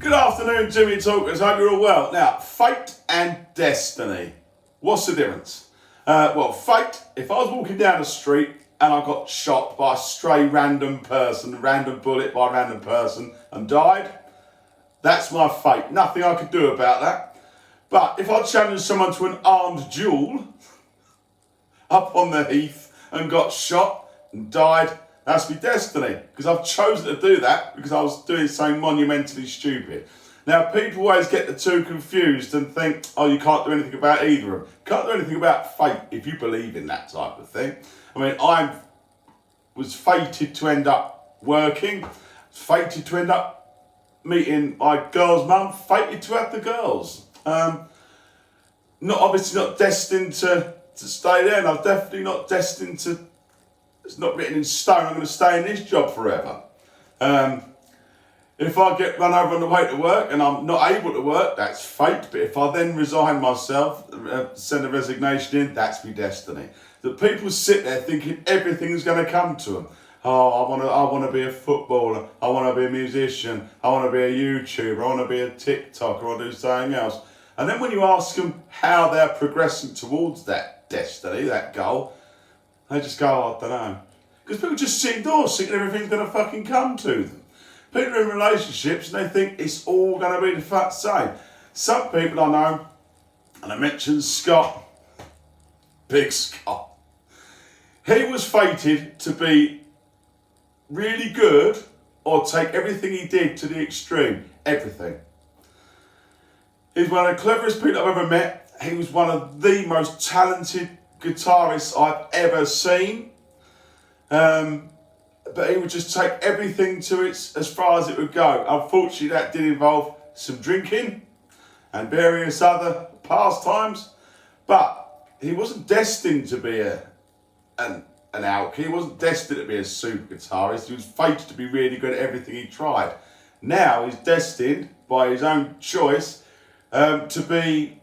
Good afternoon, Timmy Talkers. Hope you're all well. Now, fate and destiny. What's the difference? Well, fate, if I was walking down the street and I got shot by a stray random person, random bullet by a random person and died, that's my fate. Nothing I could do about that. But if I challenged someone to an armed duel up on the heath and got shot and died, that's my destiny, because I've chosen to do that because I was doing something monumentally stupid. Now, people always get the two confused and think, oh, you can't do anything about either of them. Can't do anything about fate if you believe in that type of thing. I mean, I was fated to end up working, fated to end up meeting my girl's mum, fated to have the girls. Obviously not destined to stay there, and I'm definitely not destined to. It's not written in stone, I'm going to stay in this job forever. If I get run over on the way to work and I'm not able to work, that's fate. But if I then resign myself, send a resignation in, that's my destiny. That people sit there thinking everything's going to come to them. Oh, I want to be a footballer. I want to be a musician. I want to be a YouTuber. I want to be a TikToker. I want to do something else. And then when you ask them how they're progressing towards that destiny, that goal, they just go, oh, I don't know. Because people just sit indoors thinking everything's going to fucking come to them. People are in relationships and they think it's all going to be the same. Some people I know, and I mentioned Scott, Big Scott. He was fated to be really good or take everything he did to the extreme. Everything. He's one of the cleverest people I've ever met. He was one of the most talented guitarist I've ever seen, but he would just take everything to its as far as it would go. Unfortunately, that did involve some drinking and various other pastimes, but he wasn't destined to be an alky. He wasn't destined to be a super guitarist. He was fated to be really good at everything he tried. Now he's destined, by his own choice, to be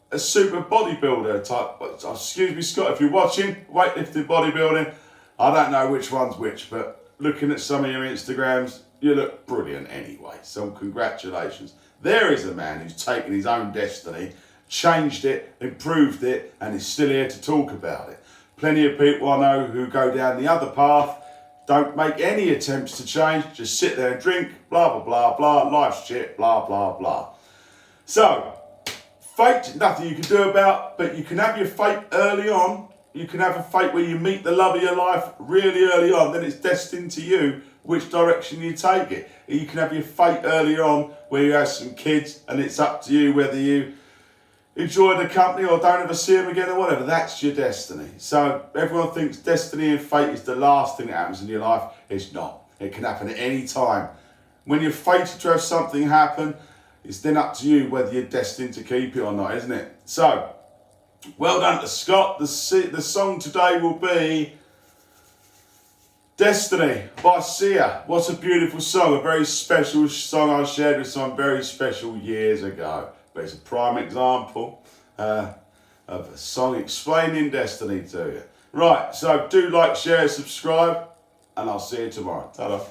a super bodybuilder type. Excuse me, Scott, if you're watching, weightlifting, bodybuilding, I don't know which one's which, but looking at some of your Instagrams, you look brilliant anyway. So congratulations. There is a man who's taken his own destiny, changed it, improved it, and is still here to talk about it. Plenty of people I know who go down the other path, don't make any attempts to change, just sit there and drink, blah, blah, blah, blah, life's shit, blah, blah, blah. So, fate, nothing you can do about, but you can have your fate early on. You can have a fate where you meet the love of your life really early on, then it's destined to you which direction you take it. You can have your fate early on where you have some kids and it's up to you whether you enjoy the company or don't ever see them again or whatever. That's your destiny. So everyone thinks destiny and fate is the last thing that happens in your life. It's not. It can happen at any time. When you're fated to have something happen, it's then up to you whether you're destined to keep it or not, isn't it? So, well done to Scott. The song today will be Destiny by Sia. What a beautiful song. A very special song I shared with someone very special years ago. But it's a prime example of a song explaining destiny to you. Right, so do like, share, subscribe, and I'll see you tomorrow. Ta-da.